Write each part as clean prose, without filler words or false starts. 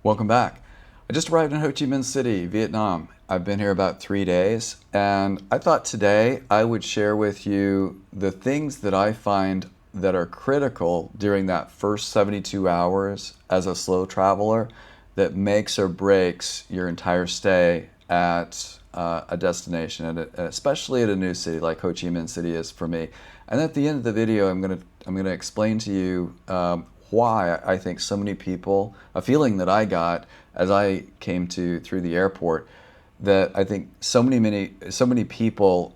Welcome back. I just arrived in Ho Chi Minh City, Vietnam. I've been here about 3 days, and I thought today I would share with you the things that I find that are critical during that first 72 hours as a slow traveler that makes or breaks your entire stay at a destination, especially at a new city like Ho Chi Minh City is for me. And at the end of the video, I'm gonna explain to you why I think so many people, a feeling that I got as I came through the airport, that I think so many people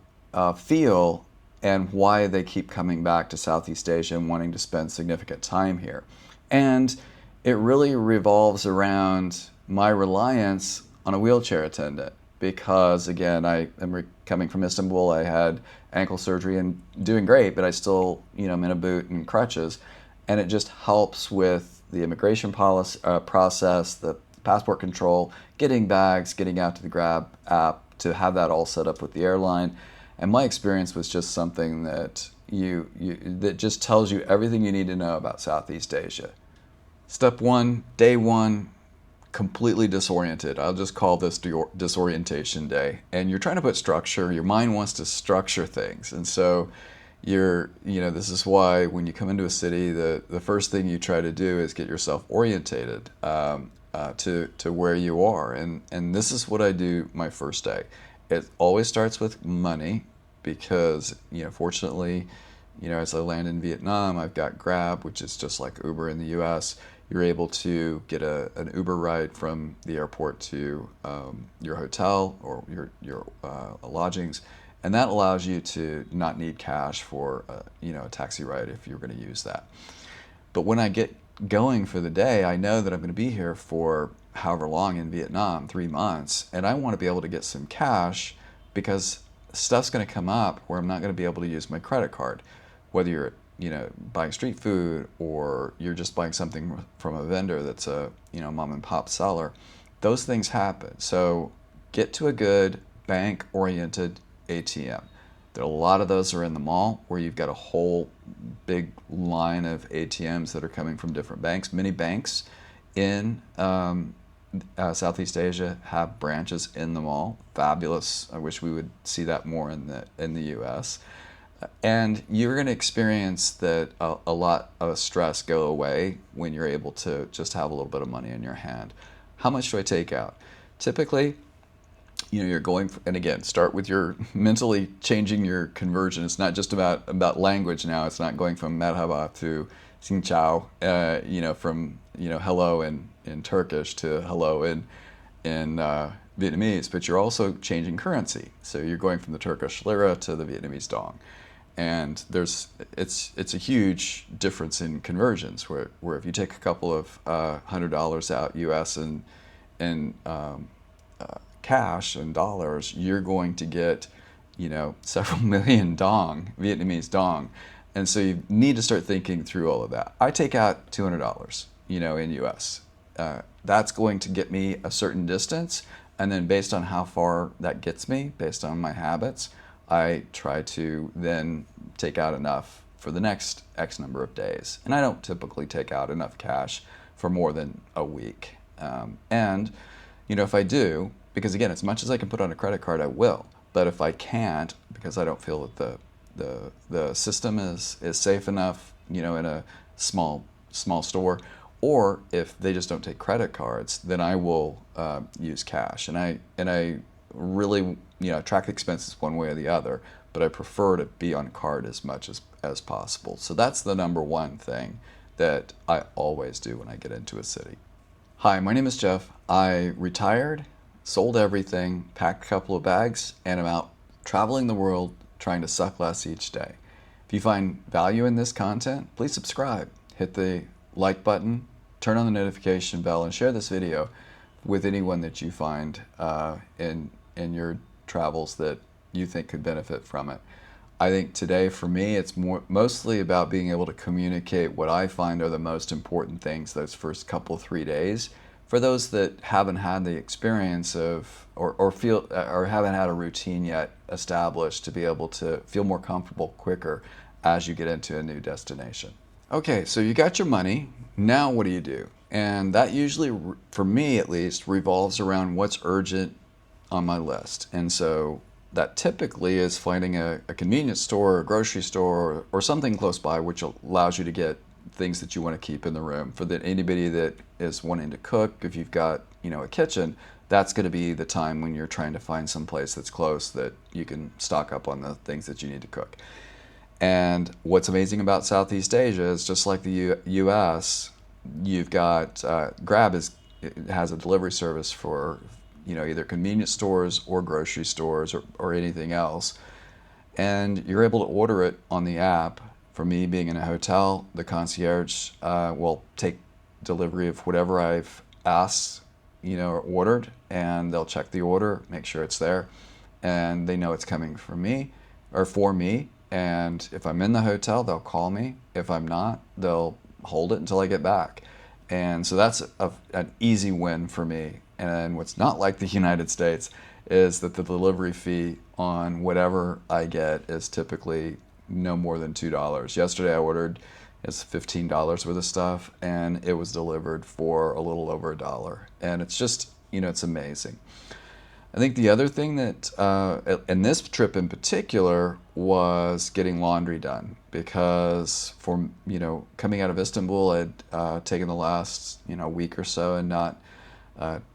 feel, and why they keep coming back to Southeast Asia and wanting to spend significant time here. And it really revolves around my reliance on a wheelchair attendant because, again, I am coming from Istanbul. I had ankle surgery and doing great, but I still, I'm in a boot and crutches. And it just helps with the immigration policy, process, the passport control, getting bags, getting out to the Grab app, to have that all set up with the airline. And my experience was just something that that just tells you everything you need to know about Southeast Asia. Step one, day one, completely disoriented. I'll just call this disorientation day. And you're trying to put structure. Your mind wants to structure things, and so this is why when you come into a city, the first thing you try to do is get yourself orientated to where you are. And this is what I do my first day. It always starts with money because, fortunately, as I land in Vietnam, I've got Grab, which is just like Uber in the US. You're able to get an Uber ride from the airport to your hotel or your lodgings. And that allows you to not need cash for a taxi ride if you're going to use that. But when I get going for the day, I know that I'm going to be here for however long in Vietnam, 3 months, and I want to be able to get some cash because stuff's going to come up where I'm not going to be able to use my credit card. Whether you're buying street food or you're just buying something from a vendor that's a mom and pop seller, those things happen. So get to a good bank-oriented ATM. There are a lot of those are in the mall where you've got a whole big line of ATMs that are coming from different banks. Many banks in Southeast Asia have branches in the mall. Fabulous. I wish we would see that more in the US. And you're going to experience that a lot of stress go away when you're able to just have a little bit of money in your hand. How much do I take out? Typically, you're going, and again, start with your mentally changing your conversion. It's not just about language now. It's not going from merhaba to xin chào, from hello in Turkish to hello in Vietnamese, but you're also changing currency. So you're going from the Turkish lira to the Vietnamese dong. And it's a huge difference in conversions where if you take a couple of $100 out US and cash and dollars, you're going to get several million dong, Vietnamese dong. And so you need to start thinking through all of that. I take out $200 in US. That's going to get me a certain distance, and then based on how far that gets me, based on my habits, I try to then take out enough for the next X number of days. And I don't typically take out enough cash for more than a week. And if I do, because again, as much as I can put on a credit card, I will. But if I can't, because I don't feel that the system is safe enough, in a small store, or if they just don't take credit cards, then I will use cash. And I really track expenses one way or the other, but I prefer to be on card as much as possible. So that's the number one thing that I always do when I get into a city. Hi, my name is Jeff. I retired, sold everything, packed a couple of bags, and I'm out traveling the world trying to suck less each day. If you find value in this content, please subscribe, hit the like button, turn on the notification bell, and share this video with anyone that you find in your travels that you think could benefit from it. I think today for me it's mostly about being able to communicate what I find are the most important things those first couple 3 days for those that haven't had the experience of or haven't had a routine yet established to be able to feel more comfortable quicker as you get into a new destination. Okay, so you got your money. Now what do? And that usually, for me at least, revolves around what's urgent on my list. And so that typically is finding a convenience store or a grocery store or something close by which allows you to get things that you want to keep in the room. For anybody that is wanting to cook, if you've got, a kitchen, that's going to be the time when you're trying to find some place that's close that you can stock up on the things that you need to cook. And what's amazing about Southeast Asia is just like the U.S., you've got Grab it has a delivery service for either convenience stores or grocery stores or anything else, and you're able to order it on the app. For me, being in a hotel, the concierge will take delivery of whatever I've asked, or ordered, and they'll check the order, make sure it's there, and they know it's coming from me or for me. And if I'm in the hotel, they'll call me. If I'm not, they'll hold it until I get back. And so that's an easy win for me. And what's not like the United States is that the delivery fee on whatever I get is typically no more than $2. Yesterday I ordered it's $15 worth of stuff, and it was delivered for a little over $1. And it's just, it's amazing. I think the other thing that, and this trip in particular, was getting laundry done, because for, coming out of Istanbul, I'd taken the last, week or so and not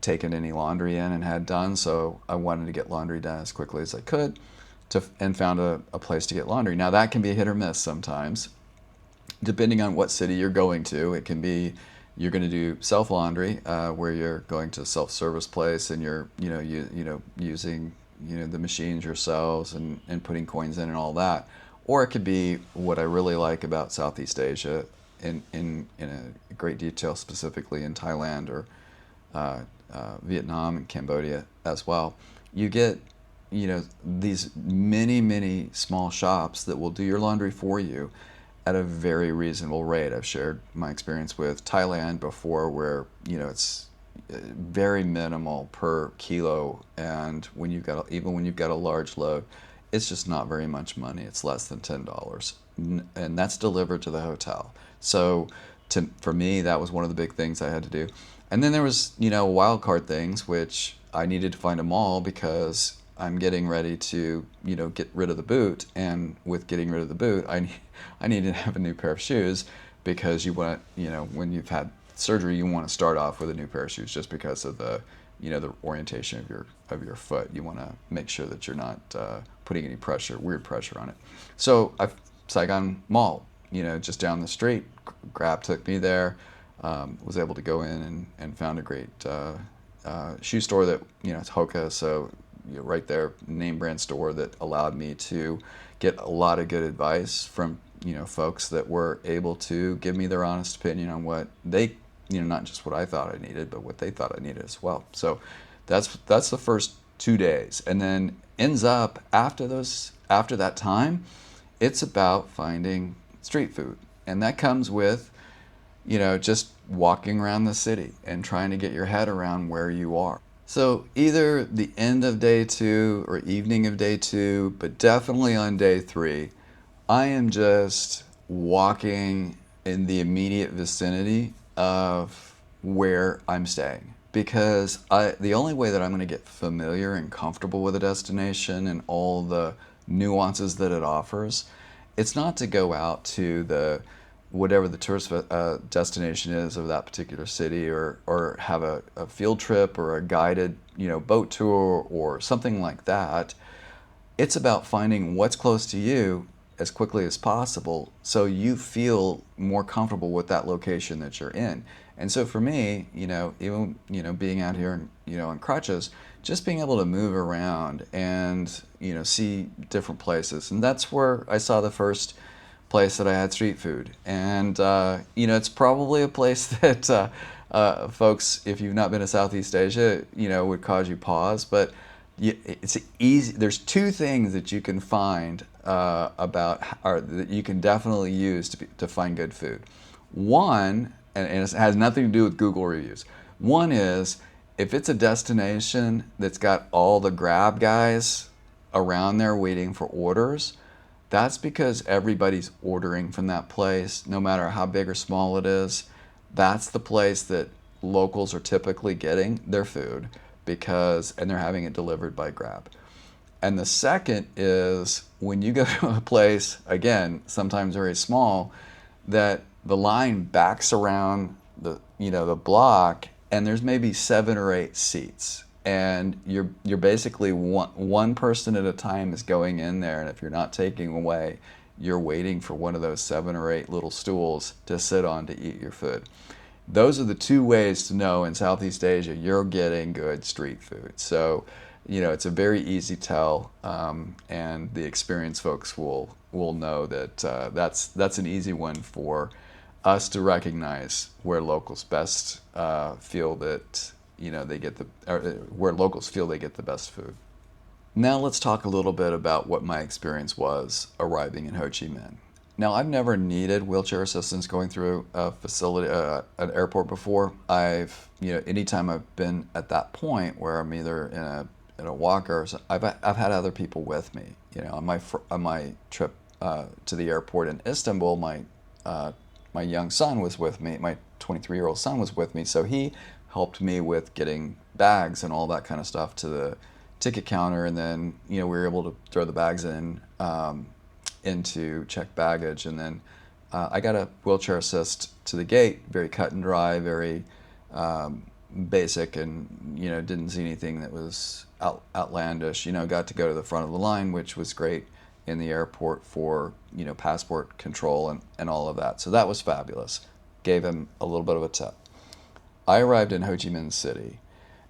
taken any laundry in and had done. So I wanted to get laundry done as quickly as I could and found a place to get laundry. Now that can be hit or miss sometimes, depending on what city you're going to. It can be you're going to do self laundry, where you're going to a self-service place and you're using the machines yourselves and putting coins in and all that. Or it could be what I really like about Southeast Asia in a great detail, specifically in Thailand or Vietnam and Cambodia as well. You get these many small shops that will do your laundry for you at a very reasonable rate. I've shared my experience with Thailand before, where it's very minimal per kilo, and even when you've got a large load, it's just not very much money. It's less than $10, and that's delivered to the hotel. So for me, that was one of the big things I had to do. And then there was wild card things, which I needed to find a mall because I'm getting ready to, get rid of the boot. And with getting rid of the boot, I need to have a new pair of shoes, because you want, when you've had surgery, you want to start off with a new pair of shoes just because of the, the orientation of your foot. You want to make sure that you're not putting any weird pressure on it. So Saigon Mall, just down the street, Grab took me there. Was able to go in and found a great shoe store that, it's Hoka, so right there, name brand store that allowed me to get a lot of good advice from folks that were able to give me their honest opinion on what they, not just what I thought I needed, but what they thought I needed as well. So that's the first 2 days, and then ends up after that time, it's about finding street food, and that comes with just walking around the city and trying to get your head around where you are. So either the end of day 2 or evening of day 2, but definitely on day 3, I am just walking in the immediate vicinity of where I'm staying, because the only way that I'm going to get familiar and comfortable with a destination and all the nuances that it offers, it's not to go out to whatever the tourist destination is of that particular city, or have a field trip or a guided boat tour or something like that. It's about finding what's close to you as quickly as possible, so you feel more comfortable with that location that you're in. And so for me, even being out here, on crutches, just being able to move around and see different places, and that's where I saw the first place that I had street food. And it's probably a place that folks, if you've not been to Southeast Asia, would cause you pause. But it's easy. There's 2 things that you can find that you can definitely use to find good food. One, and it has nothing to do with Google reviews. One is, if it's a destination that's got all the Grab guys around there waiting for orders, that's because everybody's ordering from that place, no matter how big or small it is. That's the place that locals are typically getting their food because, and they're having it delivered by Grab. And the second is when you go to a place, again, sometimes very small, that the line backs around the block, and there's maybe 7 or 8 seats, and you're basically one person at a time is going in there, and if you're not taking away, you're waiting for one of those 7 or 8 little stools to sit on to eat your food. Those are the two ways to know in Southeast Asia you're getting good street food. So, it's a very easy tell, and the experienced folks will know that that's an easy one for us to recognize where locals best feel that they get where locals feel they get the best food. Now let's talk a little bit about what my experience was arriving in Ho Chi Minh. Now, I've never needed wheelchair assistance going through a facility, an airport before. Anytime I've been at that point where I'm either in a walker, I've had other people with me. On my trip to the airport in Istanbul, my young son was with me. My 23-year-old son was with me, so he helped me with getting bags and all that kind of stuff to the ticket counter, and then we were able to throw the bags into checked baggage, and then I got a wheelchair assist to the gate, very cut and dry, very basic, and didn't see anything that was outlandish. Got to go to the front of the line, which was great in the airport for passport control and all of that. So that was fabulous. Gave him a little bit of a tip. I arrived in Ho Chi Minh City,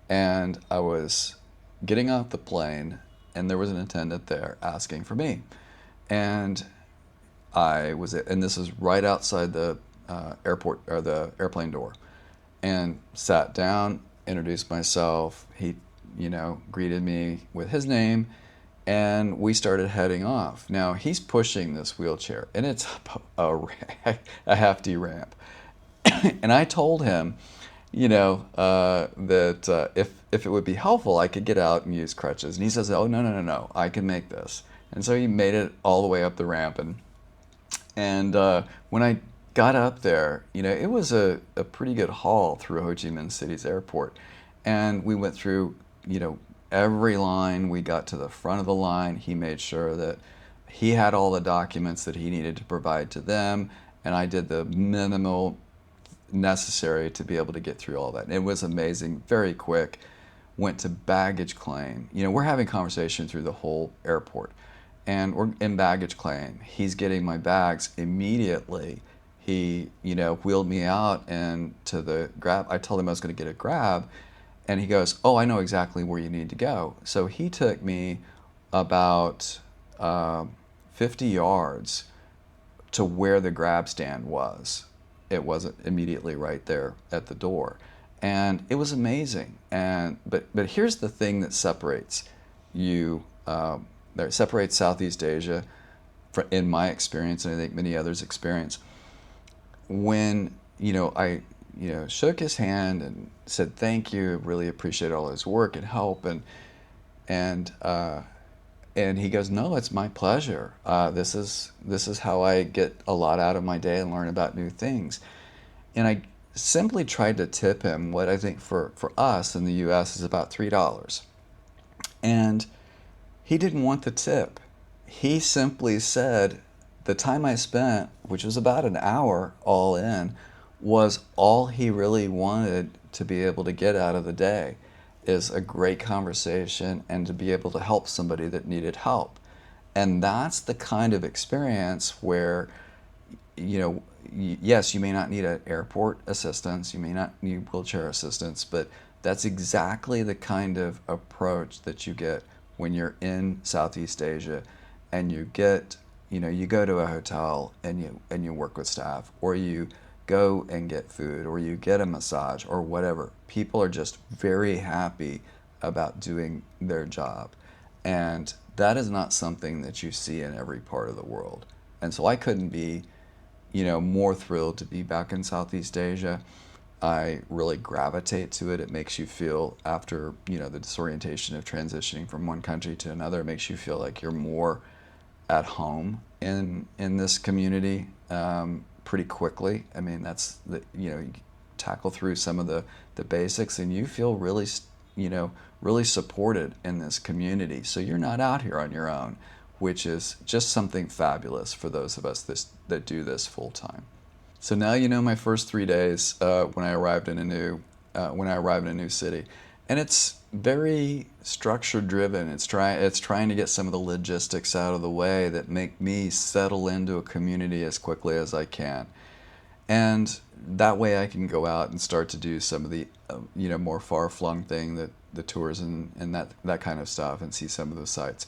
and I was getting off the plane, and there was an attendant there asking for me. And and this is right outside the airport or the airplane door, and sat down, introduced myself. He, greeted me with his name, and we started heading off. Now he's pushing this wheelchair, and it's a hefty ramp. And I told him, that if it would be helpful, I could get out and use crutches. And he says, "Oh, no, no, no, no, I can make this." And so he made it all the way up the ramp. And when I got up there, it was a pretty good haul through Ho Chi Minh City's airport. And we went through, every line. We got to the front of the line. He made sure that he had all the documents that he needed to provide to them. And I did the minimal necessary to be able to get through all that. And it was amazing, very quick. Went to baggage claim. We're having conversation through the whole airport. And we're in baggage claim. He's getting my bags immediately. He, wheeled me out and to the Grab. I told him I was going to get a Grab, and he goes, "Oh, I know exactly where you need to go." So he took me about 50 yards to where the Grab stand was. It wasn't immediately right there at the door, and it was amazing. And but here's the thing that separates you. That separates Southeast Asia, in my experience, and I think many others' experience. When I shook his hand and said thank you, really appreciate all his work and help, and he goes, "No, it's my pleasure. This is how I get a lot out of my day and learn about new things." And I simply tried to tip him what I think for us in the U.S. is about $3, and he didn't want the tip. He simply said the time I spent, which was about an hour all in, was all he really wanted to be able to get out of the day, is a great conversation and to be able to help somebody that needed help. And that's the kind of experience where, yes, you may not need an airport assistance, you may not need wheelchair assistance, but that's exactly the kind of approach that you get when you're in Southeast Asia, and you go to a hotel and you work with staff, or you go and get food, or you get a massage, or whatever. People are just very happy about doing their job, and that is not something that you see in every part of the world. And so I couldn't be, more thrilled to be back in Southeast Asia. I really gravitate to it. It makes you feel, after the disorientation of transitioning from one country to another, it makes you feel like you're more at home in this community pretty quickly. I mean, that's tackle through some of the basics, and you feel really, really supported in this community. So you're not out here on your own, which is just something fabulous for those of us that do this full time. So now you know my first 3 days when I arrived in a new city, and it's very structure driven. It's trying to get some of the logistics out of the way that make me settle into a community as quickly as I can, and that way I can go out and start to do some of the more far flung thing, that the tours and that kind of stuff, and see some of those sites.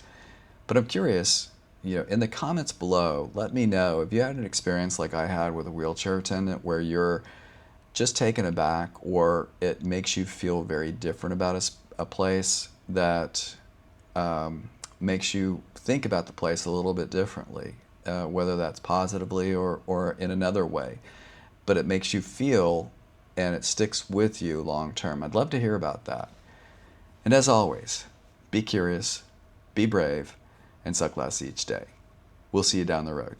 But I'm curious, in the comments below, let me know if you had an experience like I had with a wheelchair attendant where you're just taken aback, or it makes you feel very different about a place that makes you think about the place a little bit differently, whether that's positively or in another way. But it makes you feel, and it sticks with you long term. I'd love to hear about that. And as always, be curious, be brave, and suck less each day. We'll see you down the road.